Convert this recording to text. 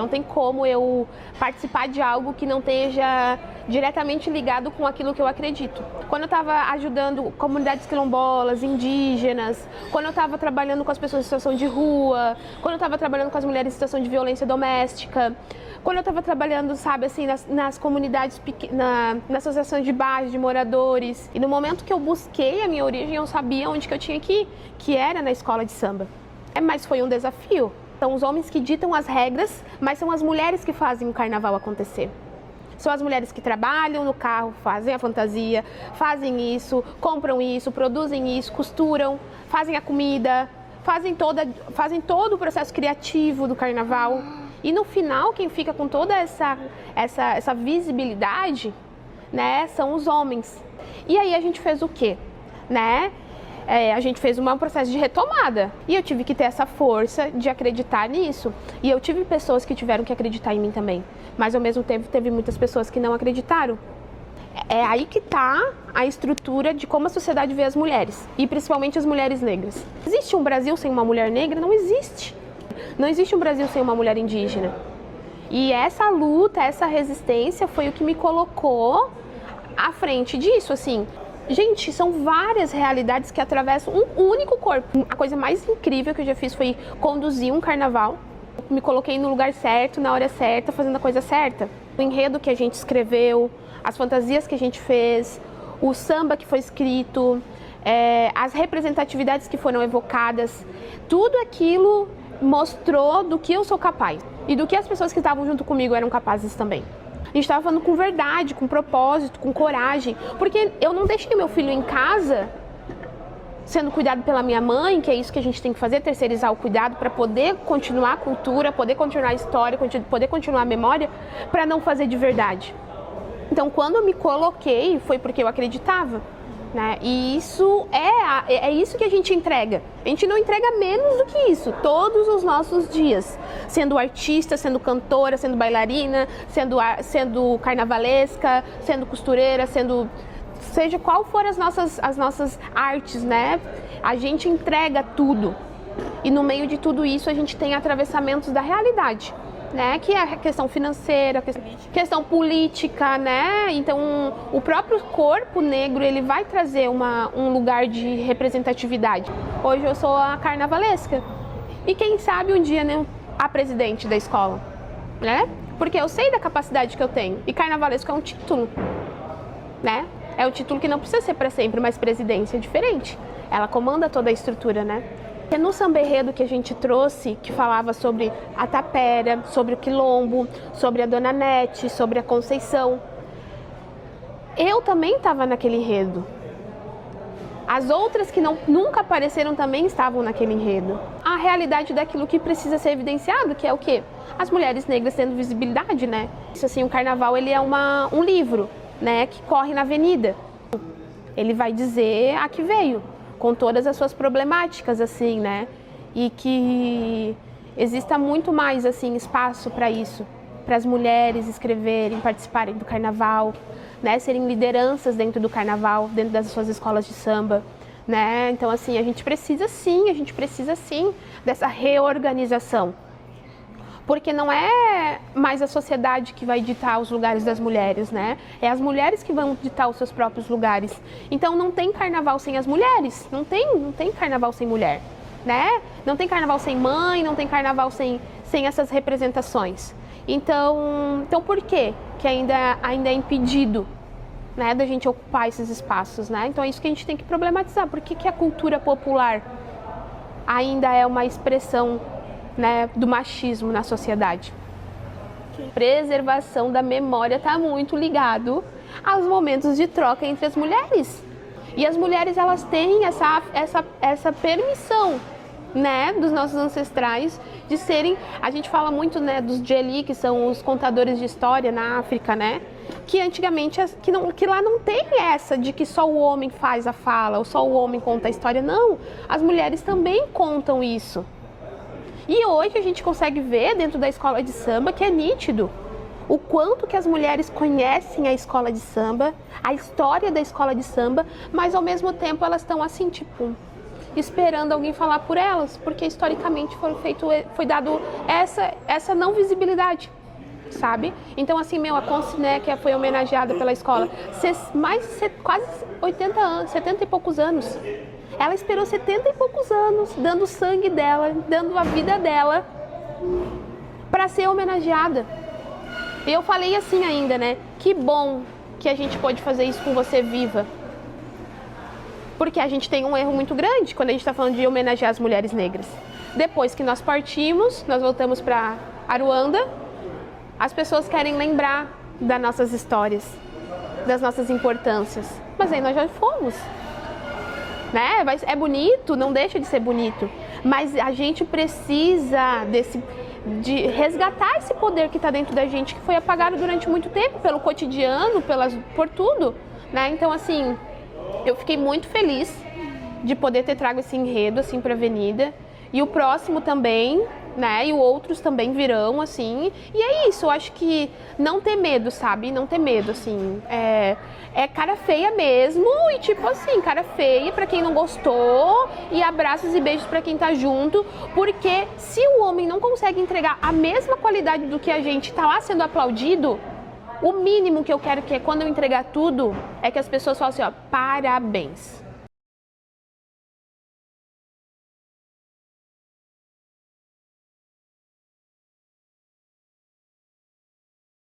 Não tem como eu participar de algo que não esteja diretamente ligado com aquilo que eu acredito. Quando eu estava ajudando comunidades quilombolas, indígenas, quando eu estava trabalhando com as pessoas em situação de rua, quando eu estava trabalhando com as mulheres em situação de violência doméstica, quando eu estava trabalhando, sabe, assim, nas comunidades, na associação de bairros, de moradores. E no momento que eu busquei a minha origem, eu sabia onde que eu tinha que ir, que era na escola de samba. Mas foi um desafio. São os homens que ditam as regras, mas são as mulheres que fazem o carnaval acontecer. São as mulheres que trabalham no carro, fazem a fantasia, fazem isso, compram isso, produzem isso, costuram, fazem a comida, fazem todo o processo criativo do carnaval. E no final, quem fica com toda essa visibilidade, né, são os homens. E aí a gente fez o quê? Né? A gente fez um processo de retomada e eu tive que ter essa força de acreditar nisso. E eu tive pessoas que tiveram que acreditar em mim também, mas ao mesmo tempo teve muitas pessoas que não acreditaram. É aí que está a estrutura de como a sociedade vê as mulheres, e principalmente as mulheres negras. Existe um Brasil sem uma mulher negra? Não existe. Não existe um Brasil sem uma mulher indígena. E essa luta, essa resistência foi o que me colocou à frente disso, assim. Gente, são várias realidades que atravessam um único corpo. A coisa mais incrível que eu já fiz foi conduzir um carnaval. Me coloquei no lugar certo, na hora certa, fazendo a coisa certa. O enredo que a gente escreveu, as fantasias que a gente fez, o samba que foi escrito, as representatividades que foram evocadas, tudo aquilo mostrou do que eu sou capaz e do que as pessoas que estavam junto comigo eram capazes também. A gente estava falando com verdade, com propósito, com coragem, porque eu não deixei meu filho em casa sendo cuidado pela minha mãe, que é isso que a gente tem que fazer, terceirizar o cuidado para poder continuar a cultura, poder continuar a história, poder continuar a memória, para não fazer de verdade. Então, quando eu me coloquei, foi porque eu acreditava, né? E isso é isso que a gente entrega. A gente não entrega menos do que isso, todos os nossos dias. Sendo artista, sendo cantora, sendo bailarina, sendo carnavalesca, sendo costureira, seja qual for as nossas artes, né? A gente entrega tudo. E no meio de tudo isso a gente tem atravessamentos da realidade, né? Que é a questão financeira, questão política, né? Então o próprio corpo negro ele vai trazer um lugar de representatividade. Hoje eu sou a carnavalesca e quem sabe um dia, né, a presidente da escola, né? Porque eu sei da capacidade que eu tenho e carnavalesco é um título, né? É um título que não precisa ser para sempre, mas presidência é diferente. Ela comanda toda a estrutura, né? E no samba enredo que a gente trouxe, que falava sobre a Tapera, sobre o Quilombo, sobre a Dona Nete, sobre a Conceição, eu também estava naquele enredo. As outras que nunca apareceram também estavam naquele enredo. A realidade daquilo que precisa ser evidenciado, que é o quê? As mulheres negras tendo visibilidade, né? Isso assim, o carnaval ele é um livro, né, que corre na avenida. Ele vai dizer a que veio, com todas as suas problemáticas, assim, né? E que exista muito mais, assim, espaço para isso, para as mulheres escreverem, participarem do carnaval, né? Serem lideranças dentro do carnaval, dentro das suas escolas de samba, né? Então, assim, a gente precisa sim dessa reorganização. Porque não é mais a sociedade que vai ditar os lugares das mulheres, né? É as mulheres que vão ditar os seus próprios lugares. Então não tem carnaval sem as mulheres, não tem carnaval sem mulher, né? Não tem carnaval sem mãe, não tem carnaval sem essas representações. Então por quê que ainda é impedido, né, da gente ocupar esses espaços, né? Então é isso que a gente tem que problematizar. Por que a cultura popular ainda é uma expressão, né, do machismo na sociedade? Preservação da memória está muito ligado aos momentos de troca entre as mulheres. E as mulheres, elas têm essa permissão, né, dos nossos ancestrais de serem, a gente fala muito, né, dos Djeli, que são os contadores de história na África, né, que antigamente, que lá não tem essa de que só o homem faz a fala, ou só o homem conta a história, não, as mulheres também contam isso. E hoje a gente consegue ver dentro da escola de samba que é nítido o quanto que as mulheres conhecem a escola de samba, a história da escola de samba, mas ao mesmo tempo elas estão assim, tipo, esperando alguém falar por elas, porque historicamente foi dado essa não visibilidade, sabe? Então assim, a Conciné, que foi homenageada pela escola, quase 80 anos, 70 e poucos anos. Ela esperou 70 e poucos anos, dando o sangue dela, dando a vida dela, para ser homenageada. E eu falei assim ainda, né? Que bom que a gente pode fazer isso com você viva. Porque a gente tem um erro muito grande quando a gente está falando de homenagear as mulheres negras. Depois que nós partimos, nós voltamos para Aruanda, as pessoas querem lembrar das nossas histórias, das nossas importâncias. Mas aí nós já fomos. Né? É bonito, não deixa de ser bonito. Mas a gente precisa de resgatar esse poder que está dentro da gente, que foi apagado durante muito tempo, pelo cotidiano, por tudo. Né? Então, assim, eu fiquei muito feliz de poder ter trago esse enredo assim, para a Avenida. E o próximo também, né? E outros também virão, assim. E é isso, eu acho que não ter medo, sabe? Não ter medo, assim. É cara feia mesmo e tipo assim, cara feia pra quem não gostou e abraços e beijos pra quem tá junto, porque se o homem não consegue entregar a mesma qualidade do que a gente tá lá sendo aplaudido, o mínimo que eu quero que é quando eu entregar tudo é que as pessoas falem assim, ó, parabéns.